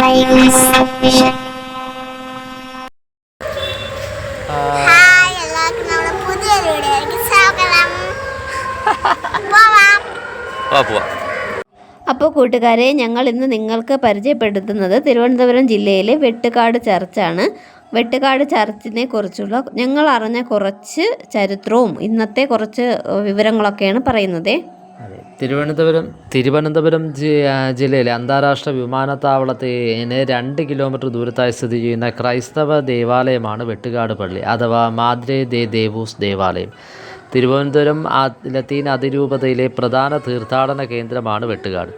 ഫ്ലൈങ്സ് vision. Hi, എല്ലാവർക്കും നമ്മുടെ പുതിയ വീഡിയോയിലേക്ക് സ്വാഗതം. അപ്പോൾ കൂട്ടുകാരെ, ഞങ്ങൾ ഇന്ന് നിങ്ങൾക്ക് പരിചയപ്പെടുത്തുന്നത് തിരുവനന്തപുരം ജില്ലയിലെ വെട്ടുകാട് ചർച്ചാണ്. വെട്ടുകാട് ചർച്ചിനെ കുറിച്ചുള്ള ഞങ്ങൾ അറിഞ്ഞ കുറച്ച് ചരിത്രവും ഇന്നത്തെ കുറച്ച് വിവരങ്ങളൊക്കെയാണ് പറയുന്നത്. തിരുവനന്തപുരം ജില്ലയിലെ അന്താരാഷ്ട്ര വിമാനത്താവളത്തിന് 2 കിലോമീറ്റർ ദൂരത്തായി സ്ഥിതി ചെയ്യുന്ന ക്രൈസ്തവ ദേവാലയമാണ് വെട്ടുകാട് പള്ളി അഥവാ മാദ്രേ ദേ ദേവൂസ് ദേവാലയം. തിരുവനന്തപുരം ലത്തീൻ അതിരൂപതയിലെ പ്രധാന തീർത്ഥാടന കേന്ദ്രമാണ് വെട്ടുകാട്.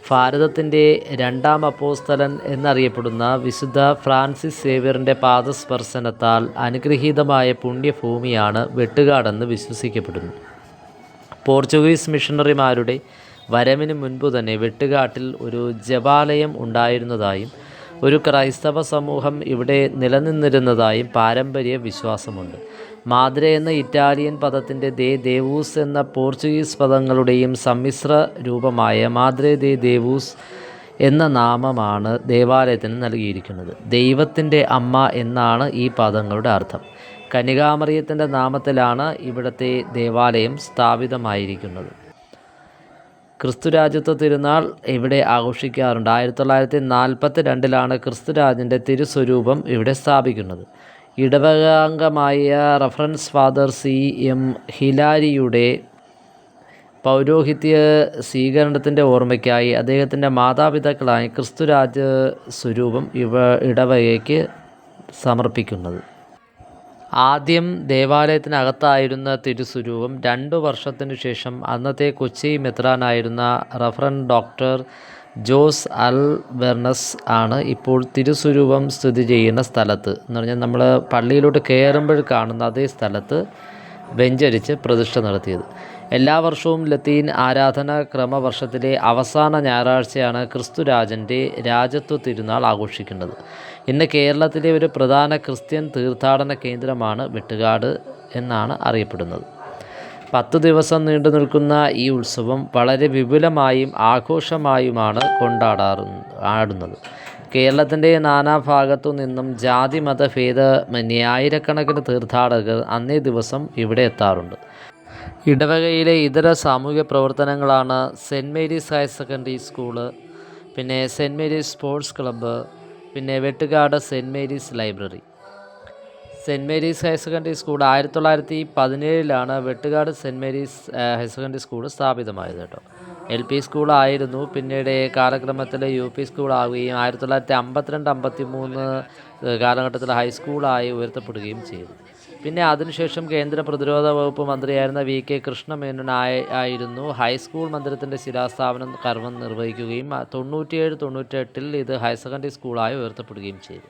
ഭാരതത്തിൻ്റെ 2ാം അപ്പോസ്തലൻ എന്നറിയപ്പെടുന്ന വിശുദ്ധ ഫ്രാൻസിസ് സേവ്യറിൻ്റെ പാദസ്പർശനത്താൽ അനുഗ്രഹീതമായ പുണ്യഭൂമിയാണ് വെട്ടുകാടെന്ന് വിശ്വസിക്കപ്പെടുന്നു. പോർച്ചുഗീസ് മിഷണറിമാരുടെ വരവിന് മുൻപ് തന്നെ വെട്ടുകാട്ടിൽ ഒരു ജപാലയം ഉണ്ടായിരുന്നതായും ഒരു ക്രൈസ്തവ സമൂഹം ഇവിടെ നിലനിന്നിരുന്നതായും പാരമ്പര്യ വിശ്വാസമുണ്ട്. മാദ്രെ എന്ന ഇറ്റാലിയൻ പദത്തിൻ്റെ ദേവൂസ് എന്ന പോർച്ചുഗീസ് പദങ്ങളുടെയും സമ്മിശ്ര രൂപമായ മാദ്രെ ദേ ദേവൂസ് എന്ന നാമമാണ് ദേവാലയത്തിന് നൽകിയിരിക്കുന്നത്. ദൈവത്തിൻ്റെ അമ്മ എന്നാണ് ഈ പദങ്ങളുടെ അർത്ഥം. കന്യകാമറിയത്തിൻ്റെ നാമത്തിലാണ് ഇവിടുത്തെ ദേവാലയം സ്ഥാപിതമായിരിക്കുന്നത്. ക്രിസ്തുരാജ്യത്വ തിരുനാൾ ഇവിടെ ആഘോഷിക്കാറുണ്ട്. 1942 ക്രിസ്തുരാജൻ്റെ തിരുസ്വരൂപം ഇവിടെ സ്ഥാപിക്കുന്നത്. ഇടവകാംഗമായ റഫറൻസ് ഫാദർ CM ഹിലാരിയുടെ പൗരോഹിത്യ സ്വീകരണത്തിൻ്റെ ഓർമ്മയ്ക്കായി അദ്ദേഹത്തിൻ്റെ മാതാപിതാക്കളായി ക്രിസ്തുരാജ സ്വരൂപം ഇടവകയ്ക്ക് സമർപ്പിക്കുന്നത്. ആദ്യം ദേവാലയത്തിനകത്തായിരുന്ന തിരുസ്വരൂപം 2 വർഷത്തിനു ശേഷം അന്നത്തെ കൊച്ചി മെത്രാനായിരുന്ന റഫറൻഡ് ഡോക്ടർ ജോസ് അൽബെർണസ് ആണ് ഇപ്പോൾ തിരുസ്വരൂപം സ്ഥിതി ചെയ്യുന്ന സ്ഥലത്ത് എന്ന് പറഞ്ഞാൽ നമ്മൾ പള്ളിയിലോട്ട് കയറുമ്പോൾ കാണുന്ന അതേ സ്ഥലത്ത് വെഞ്ചരിച്ച് പ്രതിഷ്ഠ നടത്തിയത്. എല്ലാ വർഷവും ലത്തീൻ ആരാധനാ ക്രമവർഷത്തിലെ അവസാന ഞായറാഴ്ചയാണ് ക്രിസ്തുരാജൻ്റെ രാജത്വ തിരുനാൾ ആഘോഷിക്കുന്നത്. ഇന്ന് കേരളത്തിലെ ഒരു പ്രധാന ക്രിസ്ത്യൻ തീർത്ഥാടന കേന്ദ്രമാണ് വെട്ടുകാട് എന്നാണ് അറിയപ്പെടുന്നത്. 10 ദിവസം നീണ്ടു നിൽക്കുന്ന ഈ ഉത്സവം വളരെ വിപുലമായും ആഘോഷമായുമാണ് ആടുന്നത്. കേരളത്തിൻ്റെ നാനാഭാഗത്തു നിന്നും ജാതി മത ഭേദമന്യേ ആയിരക്കണക്കിന് തീർത്ഥാടകർ അന്നേ ദിവസം ഇവിടെ എത്താറുണ്ട്. ഇടവകയിലെ ഇതര സാമൂഹിക പ്രവർത്തനങ്ങളാണ് Saint Mary's higher secondary school, പിന്നെ സെൻറ്റ് മേരീസ് സ്പോർട്സ് ക്ലബ്ബ്, പിന്നെ Vettukad cent Mary's library. Saint Mary's higher secondary school 1917 Vettukad cent Mary's higher secondary school സ്ഥാപിതമായത് കേട്ടോ. LP സ്കൂളായിരുന്നു. പിന്നീട് കാലക്രമത്തിൽ UP സ്കൂളാവുകയും 1952-53 കാലഘട്ടത്തിൽ ഹൈസ്കൂളായി ഉയർത്തപ്പെടുകയും ചെയ്തു. പിന്നെ അതിനുശേഷം കേന്ദ്ര പ്രതിരോധ വകുപ്പ് മന്ത്രിയായിരുന്ന VK കൃഷ്ണമേനോൻ ആയിരുന്നു ഹൈസ്കൂൾ മന്ദിരത്തിൻ്റെ ശിലാസ്ഥാപനം കർമ്മം നിർവഹിക്കുകയും 97-98 ഇത് ഹയർ സെക്കൻഡറി സ്കൂളായി ഉയർത്തപ്പെടുകയും ചെയ്തു.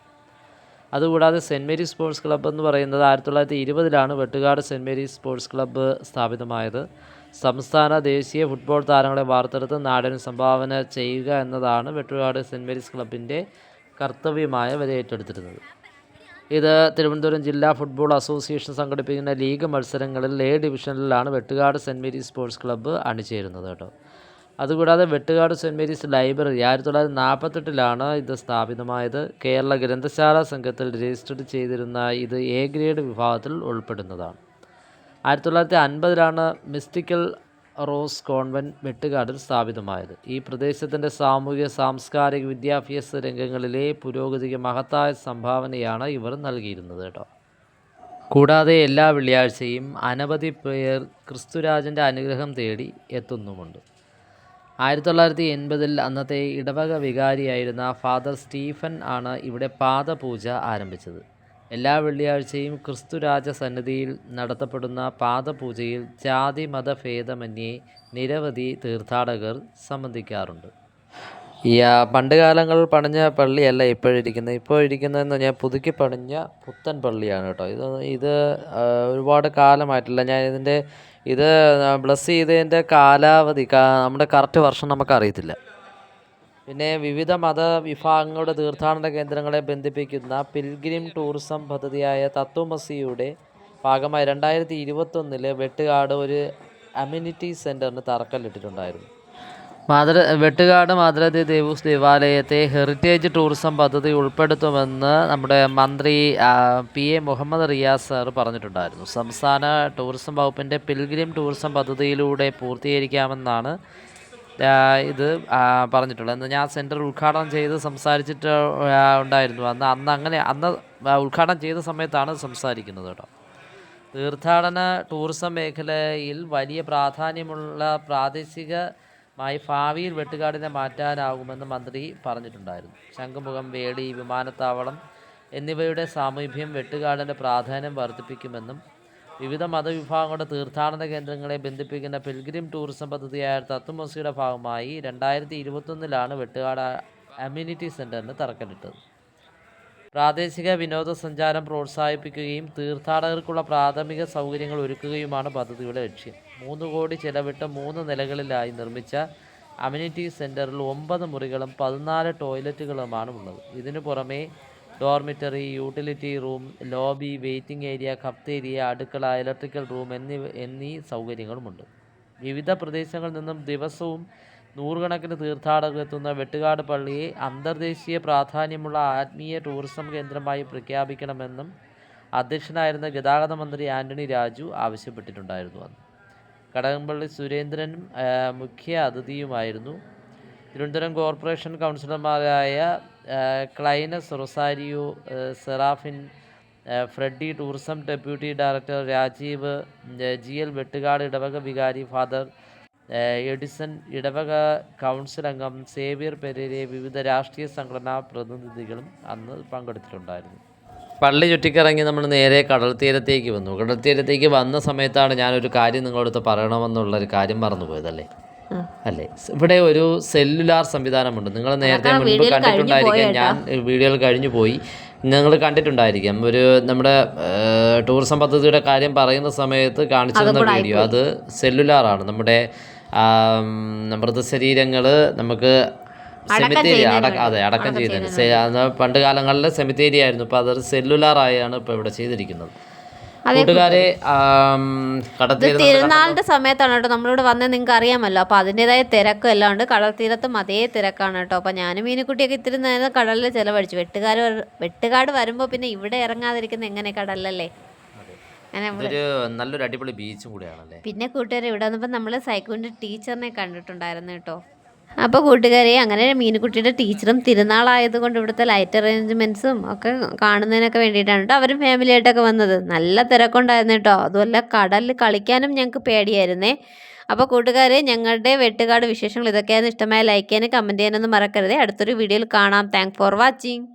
അതുകൂടാതെ സെൻറ്റ് മേരീസ് സ്പോർട്സ് ക്ലബ്ബ് എന്ന് പറയുന്നത് 1920 Vettukad cent Mary's sports club സ്ഥാപിതമായത്. സംസ്ഥാന ദേശീയ ഫുട്ബോൾ താരങ്ങളെ വാർത്തെടുത്ത് നാടിന് സംഭാവന ചെയ്യുക എന്നതാണ് വെട്ടുകാട് സെൻറ്റ് മേരീസ് ക്ലബിൻ്റെ കർത്തവ്യമായ വരെ ഏറ്റെടുത്തിരുന്നത്. ഇത് തിരുവനന്തപുരം ജില്ലാ ഫുട്ബോൾ അസോസിയേഷൻ സംഘടിപ്പിക്കുന്ന ലീഗ് മത്സരങ്ങളിൽ A ഡിവിഷനിലാണ് Vettukad cent Mary's sports club അണിചേരുന്നത് കേട്ടോ. അതുകൂടാതെ വെട്ടുകാട് സെൻറ്റ് മേരീസ് ലൈബ്രറി 1948 ഇത് സ്ഥാപിതമായത്. കേരള ഗ്രന്ഥശാല സംഘത്തിൽ രജിസ്റ്റർ ചെയ്തിരുന്ന ഇത് A ഗ്രേഡ് വിഭാഗത്തിൽ ഉൾപ്പെടുന്നതാണ്. 1950 മിസ്റ്റിക്കൽ റോസ് കോൺവെൻറ്റ് വെട്ടുകാടിൽ സ്ഥാപിതമായത്. ഈ പ്രദേശത്തിൻ്റെ സാമൂഹിക സാംസ്കാരിക വിദ്യാഭ്യാസ രംഗങ്ങളിലെ പുരോഗതിക്ക് മഹത്തായ സംഭാവനയാണ് ഇവർ നൽകിയിരുന്നത് കേട്ടോ. കൂടാതെ എല്ലാ വെള്ളിയാഴ്ചയും അനവധി പേർ ക്രിസ്തുരാജൻ്റെ അനുഗ്രഹം തേടി എത്തുന്നുമുണ്ട്. 1980 അന്നത്തെ ഇടവക വികാരിയായിരുന്ന ഫാദർ സ്റ്റീഫൻ ആണ് ഇവിടെ പാദപൂജ ആരംഭിച്ചത്. എല്ലാ വെള്ളിയാഴ്ചയും ക്രിസ്തുരാജ സന്നിധിയിൽ നടത്തപ്പെടുന്ന പാദപൂജയിൽ ജാതി മതഭേദമന്യേ നിരവധി തീർത്ഥാടകർ സംബന്ധിക്കാറുണ്ട്. ഈ പണ്ട് കാലങ്ങളിൽ പണിഞ്ഞ പള്ളിയല്ല ഇപ്പോഴിരിക്കുന്നതെന്ന് പറഞ്ഞാൽ പുതുക്കി പണിഞ്ഞ പുത്തൻ പള്ളിയാണ് കേട്ടോ. ഇത് ഒരുപാട് കാലമായിട്ടില്ല. ഇത് ബ്ലസ് ചെയ്തതിൻ്റെ കാലാവധി നമ്മുടെ കറക്റ്റ് വർഷം നമുക്കറിയത്തില്ല. പിന്നെ വിവിധ മതവിഭാഗങ്ങളുടെ തീർത്ഥാടന കേന്ദ്രങ്ങളെ ബന്ധിപ്പിക്കുന്ന പിൽഗ്രിം ടൂറിസം പദ്ധതിയായ തത്വമസിയുടെ ഭാഗമായി 2021 വെട്ടുകാട് ഒരു അമ്യൂണിറ്റി സെൻറ്ററിന് തറക്കല്ലിട്ടിട്ടുണ്ടായിരുന്നു. വെട്ടുകാട് മാതൃതി ദേവൂസ് ദേവാലയത്തെ ഹെറിറ്റേജ് ടൂറിസം പദ്ധതി ഉൾപ്പെടുത്തുമെന്ന് നമ്മുടെ മന്ത്രി PA മുഹമ്മദ് റിയാസ് സാർ പറഞ്ഞിട്ടുണ്ടായിരുന്നു. സംസ്ഥാന ടൂറിസം വകുപ്പിൻ്റെ പിൽഗ്രിം ടൂറിസം പദ്ധതിയിലൂടെ പൂർത്തീകരിക്കാമെന്നാണ് ഇത് പറഞ്ഞിട്ടുള്ളത്. എന്ന് ഞാൻ സെൻറ്റർ ഉദ്ഘാടനം ചെയ്ത് സംസാരിച്ചിട്ട് ഉണ്ടായിരുന്നു. അന്ന് ഉദ്ഘാടനം ചെയ്ത സമയത്താണ് സംസാരിക്കുന്നത് കേട്ടോ. തീർത്ഥാടന ടൂറിസം മേഖലയിൽ വലിയ പ്രാധാന്യമുള്ള പ്രാദേശികമായി ഭാവിയിൽ വെട്ടുകാടിനെ മാറ്റാനാകുമെന്ന് മന്ത്രി പറഞ്ഞിട്ടുണ്ടായിരുന്നു. ശംഖുമുഖം, വേളി, വിമാനത്താവളം എന്നിവയുടെ സാമീപ്യം വെട്ടുകാടിൻ്റെ പ്രാധാന്യം വർദ്ധിപ്പിക്കുമെന്നും വിവിധ മതവിഭാഗങ്ങളുടെ തീർത്ഥാടന കേന്ദ്രങ്ങളെ ബന്ധിപ്പിക്കുന്ന പിൽഗ്രിം ടൂറിസം പദ്ധതിയായ തത്വമസിയുടെ ഭാഗമായി 2021 വെട്ടുകാട് അമ്യൂണിറ്റി സെൻറ്ററിന് തറക്കല്ലിട്ടത്. പ്രാദേശിക വിനോദസഞ്ചാരം പ്രോത്സാഹിപ്പിക്കുകയും തീർത്ഥാടകർക്കുള്ള പ്രാഥമിക സൗകര്യങ്ങൾ ഒരുക്കുകയുമാണ് പദ്ധതിയുടെ ലക്ഷ്യം. 3 കോടി ചെലവിട്ട് 3 നിലകളിലായി നിർമ്മിച്ച അമ്യൂണിറ്റി സെൻറ്ററിൽ 9 മുറികളും 14 ടോയ്ലറ്റുകളുമാണ് ഉള്ളത്. ഇതിനു പുറമെ dormitory, utility room, lobby, waiting area, cafeteria, അടുക്കള, ഇലക്ട്രിക്കൽ റൂം എന്നീ സൗകര്യങ്ങളുമുണ്ട്. വിവിധ പ്രദേശങ്ങളിൽ നിന്നും ദിവസവും നൂറുകണക്കിന് തീർത്ഥാടകർ എത്തുന്ന വെട്ടുകാട് പള്ളിയെ അന്തർദേശീയ പ്രാധാന്യമുള്ള ആത്മീയ ടൂറിസം കേന്ദ്രമായി പ്രഖ്യാപിക്കണമെന്നും അധ്യക്ഷനായിരുന്ന ഗതാഗത മന്ത്രി ആന്റണി രാജു ആവശ്യപ്പെട്ടിട്ടുണ്ടായിരുന്നു. അന്ന് കടകംപള്ളി സുരേന്ദ്രനും മുഖ്യ അതിഥിയുമായിരുന്നു. തിരുവനന്തപുരം കോർപ്പറേഷൻ കൗൺസിലർമാരായ Clinus Rosario, Seraphin, Freddy, tourism deputy director Rajeev, GL Vettukad ഇടവക വികാരി ഫാദർ എഡിസൺ, ഇടവക കൗൺസിൽ അംഗം സേവ്യർ പെരേരെ, വിവിധ രാഷ്ട്രീയ സംഘടനാ പ്രതിനിധികളും അന്ന് പങ്കെടുത്തിട്ടുണ്ടായിരുന്നു. പള്ളി ചുറ്റിക്കിറങ്ങി നമ്മൾ നേരെ കടൽത്തീരത്തേക്ക് വന്നു. കടൽത്തീരത്തേക്ക് വന്ന സമയത്താണ് ഞാനൊരു കാര്യം നിങ്ങളടുത്ത് പറയണമെന്നുള്ളൊരു കാര്യം മറന്നുപോയതല്ലേ അല്ലേ. ഇവിടെ ഒരു സെല്ലുലാർ സംവിധാനമുണ്ട്. നിങ്ങൾ നേരത്തെ മുൻപ് കണ്ടിട്ടുണ്ടായിരിക്കാം. ഞാൻ വീഡിയോയിൽ കഴിഞ്ഞു പോയി, നിങ്ങൾ കണ്ടിട്ടുണ്ടായിരിക്കാം. നമ്മുടെ ടൂറിസം പദ്ധതിയുടെ കാര്യം പറയുന്ന സമയത്ത് കാണിച്ചിരുന്ന വീഡിയോ അത് സെല്ലുലാറാണ്. നമ്മുടെ മൃതശരീരങ്ങൾ നമുക്ക് സെമിത്തേരി അടക്കം ചെയ്തത് പണ്ട് കാലങ്ങളിൽ സെമിത്തേരി ആയിരുന്നു. ഇപ്പോൾ അതൊരു സെല്ലുലാറായാണ് ഇപ്പോൾ ഇവിടെ ചെയ്തിരിക്കുന്നത്. കൂട്ടുകാരെ, തിരുനാളിൻ്റെ സമയത്താണ് കേട്ടോ നമ്മളിവിടെ വന്നത്, നിങ്ങൾക്ക് അറിയാമല്ലോ. അപ്പോൾ അതിൻ്റെതായ തിരക്കും എല്ലാം ഉണ്ട്. കടൽ തീരത്തും അതേ തിരക്കാണ് കേട്ടോ. അപ്പോൾ ഞാനും മീനുക്കുട്ടിയൊക്കെ ഇത്തിരി നേരം കടലിൽ ചിലവഴിച്ചു. വെട്ടുകാട് വരുമ്പോൾ പിന്നെ ഇവിടെ ഇറങ്ങാതിരിക്കുന്നത് എങ്ങനെ കടലല്ലേ. നല്ലൊരു അടിപൊളി ബീച്ചും കൂടെയാണല്ലേ. പിന്നെ കൂട്ടുകാരെ ഇവിടെ വന്നപ്പോൾ നമ്മൾ സൈക്കോൻ്റെ ടീച്ചറിനെ കണ്ടിട്ടുണ്ടായിരുന്നു കേട്ടോ. അപ്പോൾ കൂട്ടുകാരെ, അങ്ങനെ മീനുക്കുട്ടിയുടെ ടീച്ചറും തിരുനാളായതുകൊണ്ട് ഇവിടുത്തെ ലൈറ്റ് അറേഞ്ച്മെൻറ്റ്സും ഒക്കെ കാണുന്നതിനൊക്കെ വേണ്ടിയിട്ടാണ് കേട്ടോ അവരും ഫാമിലിയായിട്ടൊക്കെ വന്നത്. നല്ല തിരക്കുണ്ടായിരുന്നു കേട്ടോ. അതുമല്ല കടലിൽ കളിക്കാനും ഞങ്ങൾക്ക് പേടിയായിരുന്നേ. അപ്പോൾ കൂട്ടുകാരെ, ഞങ്ങളുടെ വെട്ടുകാട് വിശേഷങ്ങൾ ഇതൊക്കെയായിരുന്നു. ഇഷ്ടമായ ലൈക്ക് ചെയ്യാനും കമൻറ്റ് ചെയ്യാനൊന്നും മറക്കരുതേ. അടുത്തൊരു വീഡിയോയിൽ കാണാം. Thanks for watching.